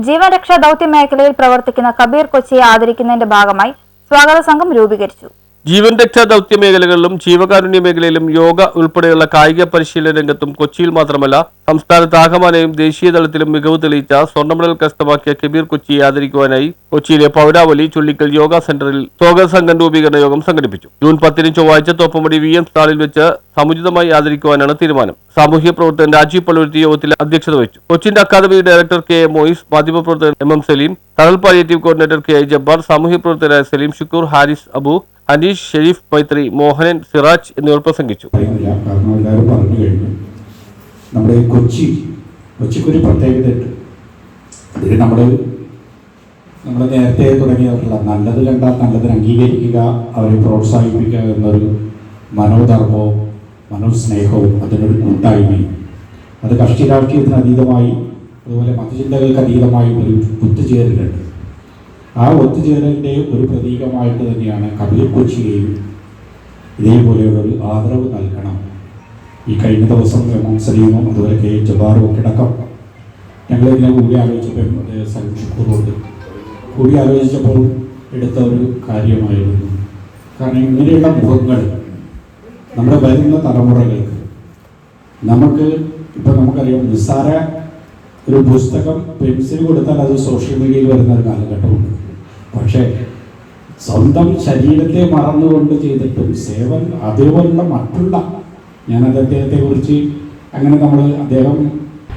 ജീവരക്ഷാ ദൗത്യ മേഖലയിൽ പ്രവർത്തിക്കുന്ന കബീർ കൊച്ചിയെ ആദരിക്കുന്നതിന്റെ ഭാഗമായി സ്വാഗത സംഘം രൂപീകരിച്ചു. ജീവൻ രക്ഷാ ദൗത്യ മേഖലകളിലും ജീവകാരുണ്യ മേഖലയിലും യോഗ ഉൾപ്പെടെയുള്ള കായിക പരിശീലന രംഗത്തും കൊച്ചിയിൽ മാത്രമല്ല സംസ്ഥാനത്താകമാനയും ദേശീയ തലത്തിലും മികവ് തെളിയിച്ച സ്വർണ്ണ മെഡൽ കരസ്ഥമാക്കിയ കബീർ കൊച്ചിയെ ആദരിക്കുവാനായി കൊച്ചിയിലെ പൗരാവലി ചുള്ളിക്കൽ യോഗ സെന്ററിൽ സ്വാഗത സംഘം രൂപീകരണ യോഗം സംഘടിപ്പിച്ചു. ജൂൺ 10 ചൊവ്വാഴ്ച തോപ്പുംപടി VM സ്റ്റാളിൽ വെച്ച് സമുചിതമായി ആദരിക്കുവാനാണ് തീരുമാനം. സാമൂഹ്യ പ്രവർത്തകൻ രാജീവ് പള്ളുരുത്തി യോഗത്തിൽ അധ്യക്ഷത വഹിച്ചു. Cochin academy director KA Moyis, മാധ്യമപ്രവർത്തകൻ MM സലീം, തണൽ പാലിയേറ്റീവ് കോർഡിനേറ്റർ KI ജബ്ബാർ, സാമൂഹ്യ പ്രവർത്തകരായ സലീം ഷുക്കൂർ, ഹാരിസ് അബു, അനീഷ്, ഷെരീഫ് മൈത്രി, മോഹനൻ, സിറാജ് എന്നിവർ പ്രസംഗിച്ചു. നമ്മുടെ കൊച്ചിക്കൊരു പ്രത്യേകതയുണ്ട്. ഇതിൽ നമ്മൾ നേരത്തെ തുടങ്ങിയിട്ടുള്ള നല്ലത് കണ്ടാൽ നല്ലതിന് അംഗീകരിക്കുക, അവരെ പ്രോത്സാഹിപ്പിക്കുക എന്നൊരു മനോധർമ്മവും മനോസ്നേഹവും അതിനൊരു കൂട്ടായ്മയും, അത് കക്ഷി രാഷ്ട്രീയത്തിന് അതീതമായി അതുപോലെ മതചിന്തകൾക്ക് അതീതമായി ഒരു ഒത്തുചേരലുണ്ട്. ആ ഒത്തുചേരലിൻ്റെ ഒരു പ്രതീകമായിട്ട് തന്നെയാണ് കബീർ കൊച്ചിയെയും ഇതേപോലെയുള്ളൊരു ആദരവ് നൽകണം. ഈ കഴിഞ്ഞ ദിവസം MM സലീമും അതുപോലെ KI ജബ്ബാറും ഒക്കെ അടക്കം ഞങ്ങളിതിനെ കൂടി ആലോചിച്ചപ്പോൾ എടുത്ത ഒരു കാര്യമായിരുന്നു. കാരണം ഇങ്ങനെയുള്ള മുഖങ്ങൾ നമ്മുടെ വരുന്ന തലമുറകൾക്ക് നമുക്കറിയാം, നിസ്സാര ഒരു പുസ്തകം പെൻസിൽ കൊടുത്താൽ അത് സോഷ്യൽ മീഡിയയിൽ വരുന്ന ഒരു കാലഘട്ടമുണ്ട്. പക്ഷേ സ്വന്തം ശരീരത്തെ മറന്നുകൊണ്ട് ചെയ്തിട്ടും സേവൻ അതേപോലുള്ള മറ്റുള്ള അദ്ദേഹത്തെ കുറിച്ച് അങ്ങനെ അദ്ദേഹം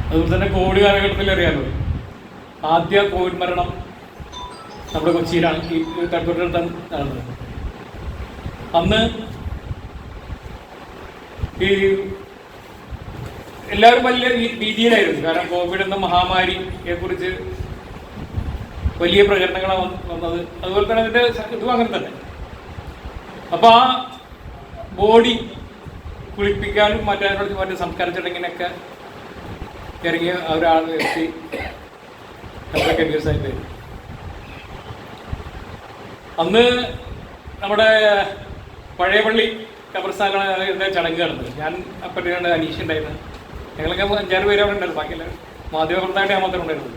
അതുപോലെ തന്നെ കോവിഡ് കാലഘട്ടത്തിൽ അറിയാമല്ലോ, ആദ്യ കോവിഡ് മരണം നമ്മുടെ കൊച്ചിയിലാണ്, ഈ തട്ടൂരിനടുത്ത് നടന്നത്. അന്ന് ഈ എല്ലാവരും വലിയ ഭീതിയിലായിരുന്നു. കാരണം കോവിഡ് എന്ന മഹാമാരിയെ കുറിച്ച് വലിയ പ്രചരണങ്ങളാണ് വന്നത്. അതുപോലെ തന്നെ അതിൻ്റെ ഇതും അങ്ങനെ തന്നെ. അപ്പോൾ ആ ബോഡി കുളിപ്പിക്കാനും മറ്റേ സംസ്കാര ചടങ്ങിനൊക്കെ ഇറങ്ങിയ ഒരാൾ എത്തി കബീർ സാഹിബ്. അന്ന് നമ്മുടെ പഴയപള്ളി ഖബർസ്ഥാനിലാണ് ചടങ്ങ് നടന്നത്. ഞാൻ അപ്പനാണ് അനീഷ് ഉണ്ടായിരുന്നത്. ഞങ്ങളൊക്കെ 5-6 പേര് അവിടെ ഉണ്ടായിരുന്നു. ബാക്കിയല്ല മാധ്യമപ്രവർത്തകരായിട്ട് ഞാൻ മാത്രമേ ഉണ്ടായിരുന്നത്.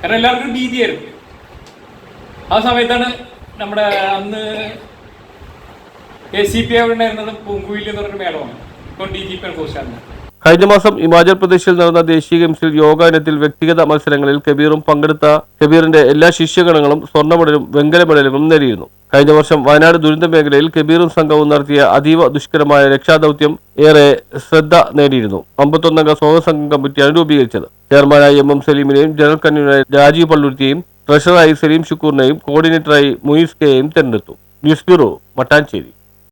കാരണം എല്ലാവർക്കും ഭീതിയായിരുന്നു. ആ സമയത്താണ് നമ്മുടെ അന്ന് ACP അവിടെ ഉണ്ടായിരുന്നത് പൂങ്കുവിൽ എന്ന് പറഞ്ഞൊരു മേളമാണ്. ഇപ്പോൾ DGP പോസ്റ്റാണ്. കഴിഞ്ഞ മാസം ഹിമാചൽ പ്രദേശിൽ നടന്ന ദേശീയ ഗെയിംസിൽ യോഗ ഇനത്തിൽ വ്യക്തിഗത മത്സരങ്ങളിൽ കബീറും പങ്കെടുത്ത കബീറിന്റെ എല്ലാ ശിഷ്യഗണങ്ങളും സ്വർണ്ണ മെഡലും വെങ്കല മെഡലുകളും നേടിയിരുന്നു. കഴിഞ്ഞ വർഷം വയനാട് ദുരന്ത മേഖലയിൽ കബീറും സംഘവും നടത്തിയ അതീവ ദുഷ്കരമായ രക്ഷാദൌത്യം ഏറെ ശ്രദ്ധ നേടിയിരുന്നു. 51-അംഗ സ്വാഗത സംഘം കമ്മിറ്റിയാണ് രൂപീകരിച്ചത്. ചെയർമാനായി MM സലീമിനെയും ജനറൽ കൺവീനറായി രാജീവ് പള്ളുരുത്തിയെയും ട്രഷററായി സലീം ഷുക്കൂറിനെയും കോർഡിനേറ്ററായി മുയിസ് KAയും തെരഞ്ഞെടുത്തു. News bureau, Mattancherry.